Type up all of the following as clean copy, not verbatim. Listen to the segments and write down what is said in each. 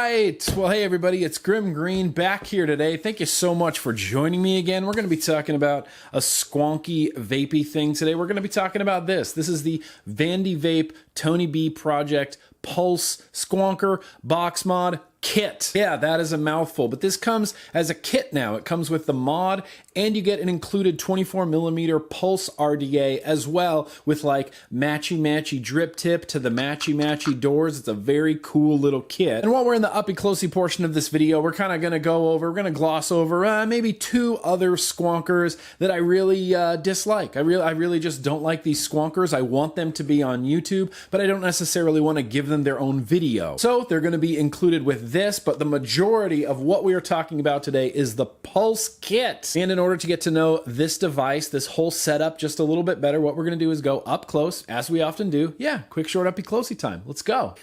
right. Well, hey, everybody, it's Grimm Green back here today. Thank you so much for joining me again. We're going to be talking about a squonky, vapey thing today. We're going to be talking about this. This is the Vandy Vape Tony B Project Pulse Squonker Box Mod Kit. Yeah, that is a mouthful, but this comes as a kit now. It comes with the mod, and you get an included 24mm Pulse RDA as well, with like matchy-matchy drip tip to the matchy-matchy doors. It's a very cool little kit. And while we're in the uppy-closey portion of this video, we're kind of going to gloss over maybe two other squonkers that I really dislike. I really just don't like these squonkers. I want them to be on YouTube, but I don't necessarily want to give them their own video. So they're going to be included with this, but the majority of what we are talking about today is the Pulse Kit. And in order to get to know this device, this whole setup just a little bit better, what we're going to do is go up close, as we often do. Yeah, quick short uppy closey time. Let's go.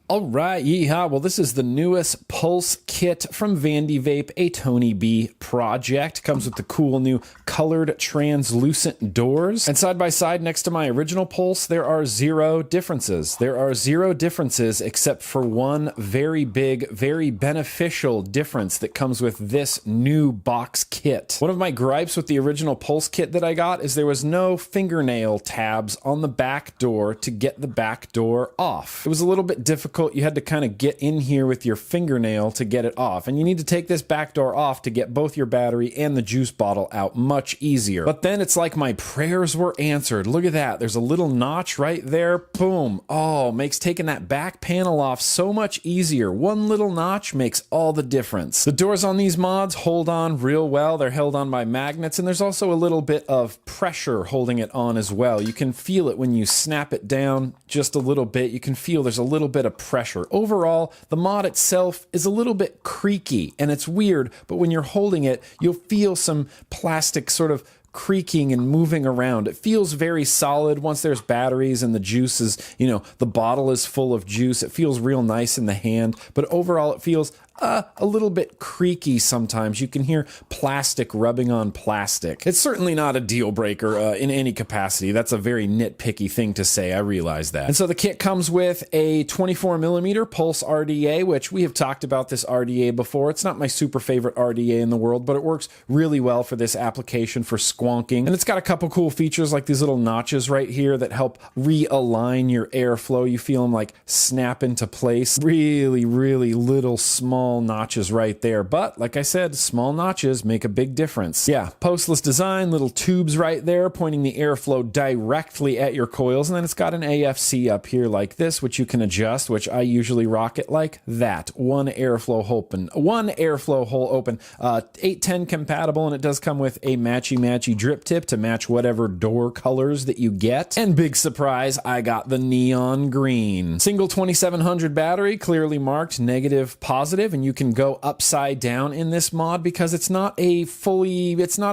All right, yeehaw. Well, this is the newest Pulse Kit from Vandy Vape, a Tony B project. Comes with the cool new colored translucent doors. And side by side next to my original Pulse, there are zero differences. There are zero differences except for one very big, very beneficial difference that comes with this new box kit. One of my gripes with the original Pulse Kit that I got is there was no fingernail tabs on the back door to get the back door off. It was a little bit difficult. You had to kind of get in here with your fingernail to get it off. And you need to take this back door off to get both your battery and the juice bottle out much easier. But then it's like my prayers were answered. Look at that. There's a little notch right there. Boom. Oh, makes taking that back panel off so much easier. One little notch makes all the difference. The doors on these mods hold on real well. They're held on by magnets, and there's also a little bit of pressure holding it on as well. You can feel it when you snap it down just a little bit. You can feel there's a little bit of pressure. Overall, the mod itself is a little bit creaky, and it's weird, but when you're holding it, you'll feel some plastic sort of creaking and moving around. It feels very solid once there's batteries and the juice is, the bottle is full of juice. It feels real nice in the hand, but overall it feels a little bit creaky sometimes. You can hear plastic rubbing on plastic. It's certainly not a deal breaker in any capacity. That's a very nitpicky thing to say. I realize that. And so the kit comes with a 24mm Pulse RDA, which we have talked about this RDA before. It's not my super favorite RDA in the world, but it works really well for this application for squonking. And it's got a couple cool features like these little notches right here that help realign your airflow. You feel them like snap into place. Really, really little small notches right there, but like I said, small notches make a big difference. Yeah, postless design, little tubes right there pointing the airflow directly at your coils, and then it's got an AFC up here like this, which you can adjust, which I usually rock it like that. One airflow hole open, 810 compatible, and it does come with a matchy drip tip to match whatever door colors that you get. And big surprise, I got the neon green. Single 2700 battery, clearly marked negative, positive, and you can go upside down in this mod because it's not a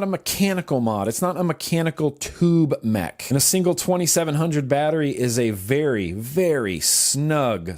mechanical mod. It's not a mechanical tube mech. And a single 2700 battery is a very, very snug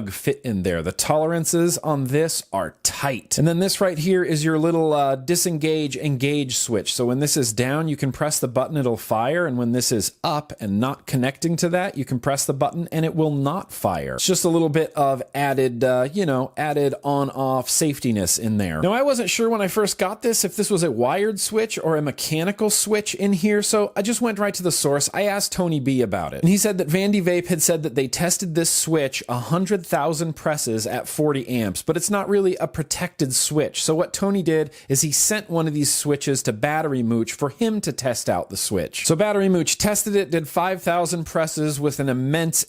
fit in there. The tolerances on this are tight. And then this right here is your little disengage, engage switch. So when this is down, you can press the button, it'll fire. And when this is up and not connecting to that, you can press the button and it will not fire. It's just a little bit of added, added on-off safetiness in there. Now, I wasn't sure when I first got this if this was a wired switch or a mechanical switch in here, so I just went right to the source. I asked Tony B about it, and he said that Vandy Vape had said that they tested this switch 100,000 presses at 40 amps, but it's not really a protected switch. So what Tony did is he sent one of these switches to Battery Mooch for him to test out the switch. So Battery Mooch tested it, did 5,000 presses with an immense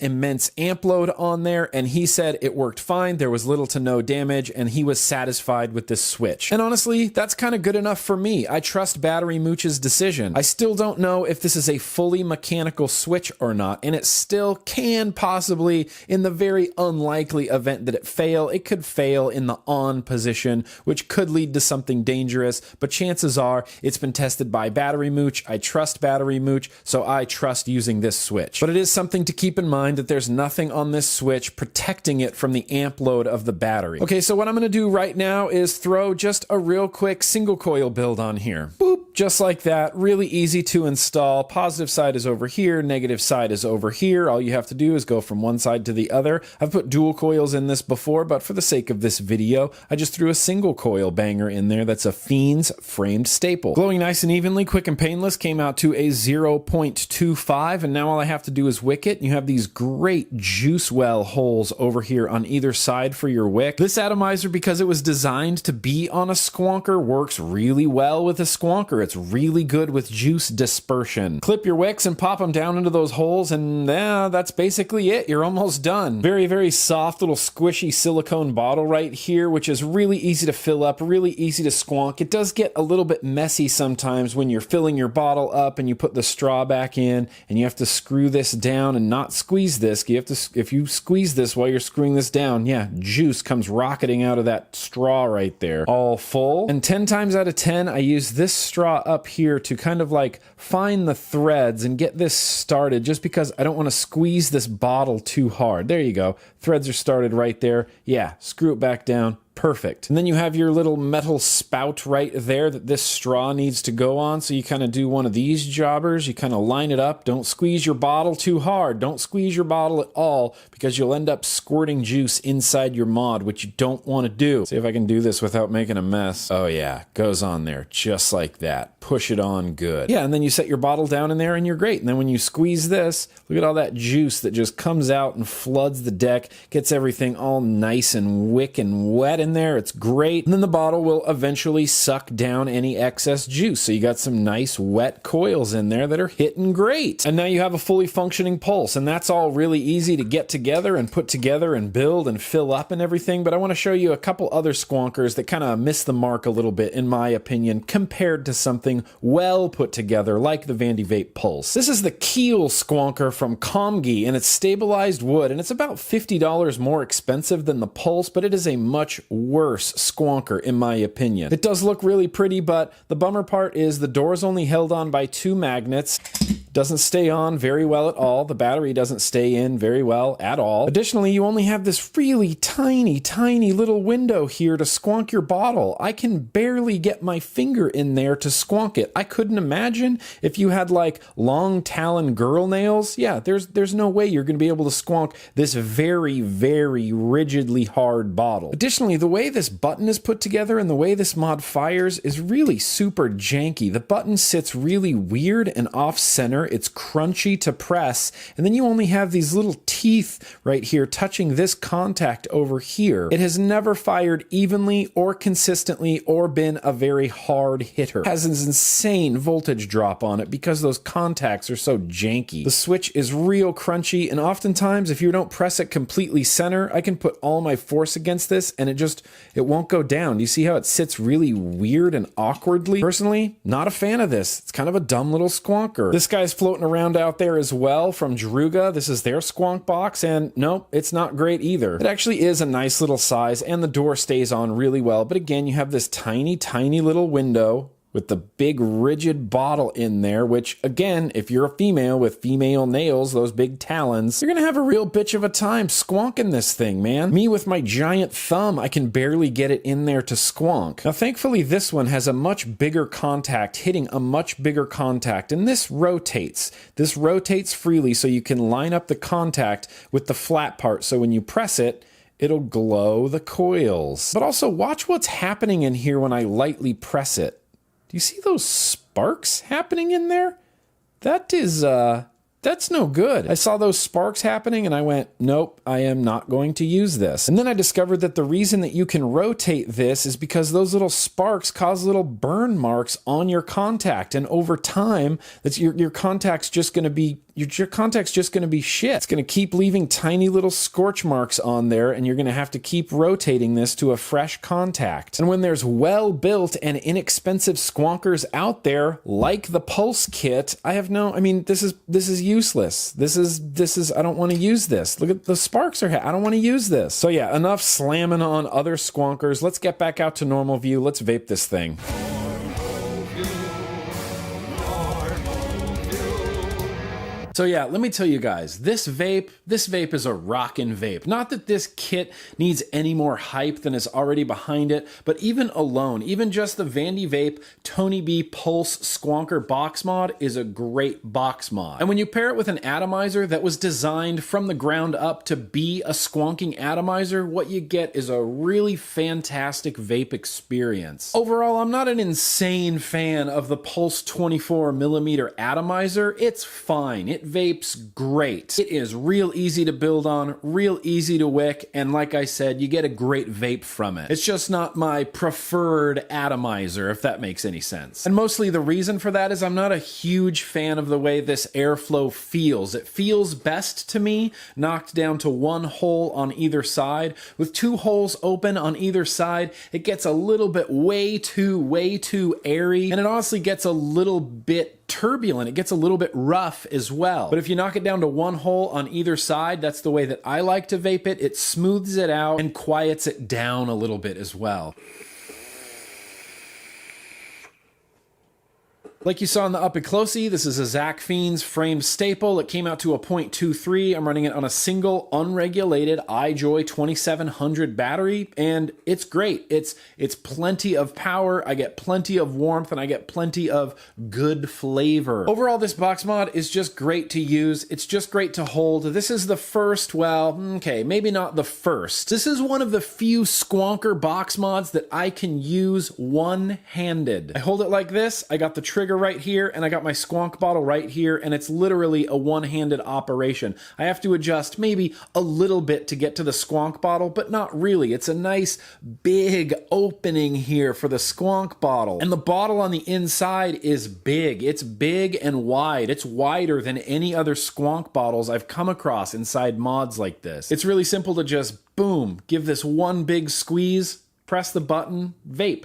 amp load on there, and he said it worked fine. There was little to no damage, and he was satisfied with this switch. And honestly, that's kind of good enough for me. I trust Battery Mooch's decision. I still don't know if this is a fully mechanical switch or not, and it still can possibly, in the very unlikely event that it could fail in the on position, which could lead to something dangerous, but chances are it's been tested by Battery Mooch. I trust Battery Mooch, so I trust using this switch. But it is something to keep in mind that there's nothing on this switch protecting it from the amp load of the battery. Okay, so what I'm going to do right now is throw just a real quick single coil build on here. Boop. Just like that, really easy to install. Positive side is over here, negative side is over here. All you have to do is go from one side to the other. I've put dual coils in this before, but for the sake of this video, I just threw a single coil banger in there. That's a Fiends framed staple. Glowing nice and evenly, quick and painless, came out to a 0.25, and now all I have to do is wick it. You have these great juice well holes over here on either side for your wick. This atomizer, because it was designed to be on a squonker, works really well with a squonker. It's really good with juice dispersion. Clip your wicks and pop them down into those holes, and that's basically it. You're almost done. Very, very soft little squishy silicone bottle right here, which is really easy to fill up, really easy to squonk. It does get a little bit messy sometimes when you're filling your bottle up and you put the straw back in and you have to screw this down and not squeeze this. You have to, if you squeeze this while you're screwing this down, yeah, juice comes rocketing out of that straw right there. All full. And 10 times out of 10, I use this straw up here to kind of like find the threads and get this started, just because I don't want to squeeze this bottle too hard. There you go. Threads are started right there. Yeah, screw it back down. Perfect. And then you have your little metal spout right there that this straw needs to go on. So you kind of do one of these jobbers. You kind of line it up. Don't squeeze your bottle too hard. Don't squeeze your bottle at all, because you'll end up squirting juice inside your mod, which you don't want to do. See if I can do this without making a mess. Oh yeah, goes on there just like that. Push it on good. Yeah, and then you set your bottle down in there and you're great. And then when you squeeze this, look at all that juice that just comes out and floods the deck, gets everything all nice and wick and wet in there. It's great. And then the bottle will eventually suck down any excess juice. So you got some nice wet coils in there that are hitting great. And now you have a fully functioning pulse, and that's all really easy to get together and put together and build and fill up and everything. But I want to show you a couple other squonkers that kind of miss the mark a little bit, in my opinion, compared to something well put together like the Vandy Vape Pulse. This is the Keel squonker from Comgi, and it's stabilized wood, and it's about $50 more expensive than the Pulse, but it is a much worse squonker in my opinion. It does look really pretty, but the bummer part is the door's only held on by 2 magnets. Doesn't stay on very well at all. The battery doesn't stay in very well at all. Additionally, you only have this really tiny little window here to squonk your bottle. I can barely get my finger in there to squonk it. I couldn't imagine if you had like long talon girl nails. Yeah, there's no way you're going to be able to squonk this very rigidly hard bottle. Additionally, the way this button is put together and the way this mod fires is really super janky. The button sits really weird and off center. It's crunchy to press, and then you only have these little teeth right here touching this contact over here. It has never fired evenly or consistently or been a very hard hitter. It has an insane voltage drop on it because those contacts are so janky. The switch is real crunchy, and oftentimes if you don't press it completely center, I can put all my force against this and it won't go down. Do you see how it sits really weird and awkwardly? Personally, not a fan of this. It's kind of a dumb little squonker. This guy's floating around out there as well from Druga. This is their squonk box, and nope, it's not great either. It actually is a nice little size, and the door stays on really well, but again, you have this tiny little window with the big rigid bottle in there, which again, if you're a female with female nails, those big talons, you're gonna have a real bitch of a time squonking this thing, man. Me with my giant thumb, I can barely get it in there to squonk. Now, thankfully, this one has a much bigger contact, hitting a much bigger contact, and this rotates. This rotates freely, so you can line up the contact with the flat part, so when you press it, it'll glow the coils. But also, watch what's happening in here when I lightly press it. Do you see those sparks happening in there? That is, that's no good. I saw those sparks happening and I went, nope, I am not going to use this. And then I discovered that the reason that you can rotate this is because those little sparks cause little burn marks on your contact. And over time, that's your contact's just going to be your contact's just going to be shit. It's going to keep leaving tiny little scorch marks on there, and you're going to have to keep rotating this to a fresh contact. And when there's well-built and inexpensive squonkers out there, like the Pulse Kit, this is useless. This is, I don't want to use this. Look at the sparks I don't want to use this. So yeah, enough slamming on other squonkers. Let's get back out to normal view. Let's vape this thing. So yeah, let me tell you guys, this vape is a rockin' vape. Not that this kit needs any more hype than is already behind it, but even alone, even just the Vandy Vape Tony B Pulse Squonker box mod is a great box mod. And when you pair it with an atomizer that was designed from the ground up to be a squonking atomizer, what you get is a really fantastic vape experience. Overall, I'm not an insane fan of the Pulse 24mm atomizer. It's fine. It vapes great. It is real easy to build on, real easy to wick, and like I said, you get a great vape from it. It's just not my preferred atomizer, if that makes any sense. And mostly the reason for that is I'm not a huge fan of the way this airflow feels. It feels best to me knocked down to one hole on either side. With two holes open on either side, it gets a little bit way too airy, and it honestly gets a little bit turbulent. It gets a little bit rough as well. But if you knock it down to one hole on either side, that's the way that I like to vape it. It smooths it out and quiets it down a little bit as well. Like you saw in the Up and Closey, this is a Zach Fiends frame staple. It came out to a 0.23. I'm running it on a single unregulated iJoy 2700 battery, and it's great. It's plenty of power. I get plenty of warmth, and I get plenty of good flavor. Overall, this box mod is just great to use. It's just great to hold. This is the first, well, okay, maybe not the first. This is one of the few Squonker box mods that I can use one-handed. I hold it like this. I got the trigger right here, and I got my squonk bottle right here, and it's literally a one-handed operation. I have to adjust maybe a little bit to get to the squonk bottle, but not really. It's a nice big opening here for the squonk bottle. And the bottle on the inside is big. It's big and wide. It's wider than any other squonk bottles I've come across inside mods like this. It's really simple to just, boom, give this one big squeeze, press the button, vape.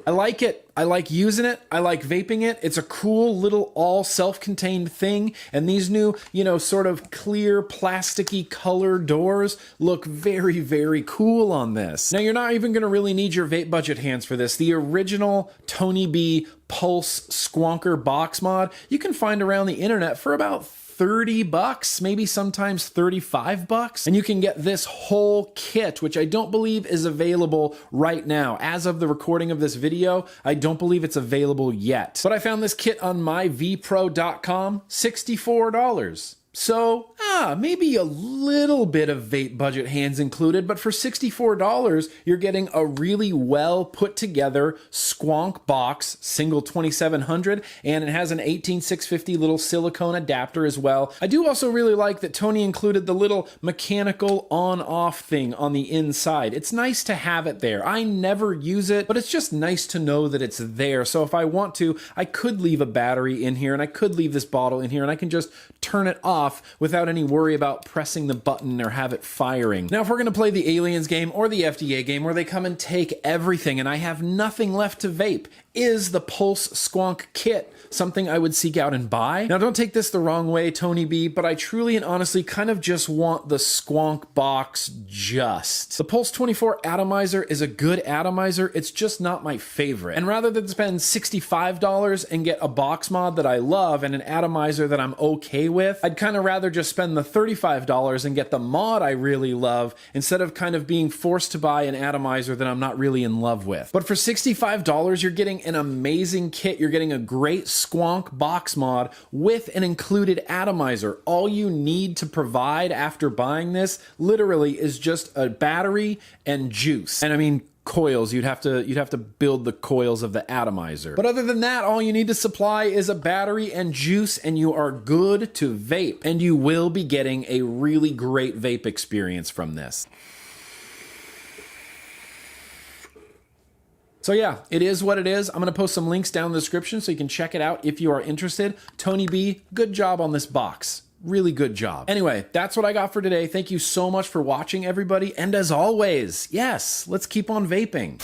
I like it. I like using it. I like vaping it. It's a cool little all self-contained thing. And these new, sort of clear plasticky color doors look very, very cool on this. Now, you're not even going to really need your vape budget hands for this. The original Tony B Pulse Squonker box mod, you can find around the internet for about $30, maybe sometimes $35, and you can get this whole kit, which I don't believe is available right now. As of the recording of this video, I don't believe it's available yet. But I found this kit on myvpro.com, $64. So, maybe a little bit of vape budget hands included, but for $64, you're getting a really well put together squonk box, single 2700, and it has an 18650 little silicone adapter as well. I do also really like that Tony included the little mechanical on-off thing on the inside. It's nice to have it there. I never use it, but it's just nice to know that it's there. So if I want to, I could leave a battery in here, and I could leave this bottle in here, and I can just turn it off without any worry about pressing the button or have it firing. Now, if we're going to play the Aliens game or the FDA game where they come and take everything and I have nothing left to vape, is the Pulse Squonk kit something I would seek out and buy? Now, don't take this the wrong way, Tony B, but I truly and honestly kind of just want the squonk box just. The Pulse 24 atomizer is a good atomizer, it's just not my favorite. And rather than spend $65 and get a box mod that I love and an atomizer that I'm okay with, I'd kind of rather just spend the $35 and get the mod I really love instead of kind of being forced to buy an atomizer that I'm not really in love with. But for $65, you're getting an amazing kit. You're getting a great squonk box mod with an included atomizer. All you need to provide after buying this literally is just a battery and juice. And I mean, coils, you'd have to build the coils of the atomizer. But other than that, all you need to supply is a battery and juice, and you are good to vape. And you will be getting a really great vape experience from this. So yeah, it is what it is. I'm going to post some links down in the description so you can check it out if you are interested. Tony B, good job on this box. Really good job. Anyway, that's what I got for today. Thank you so much for watching, everybody. And as always, yes, let's keep on vaping.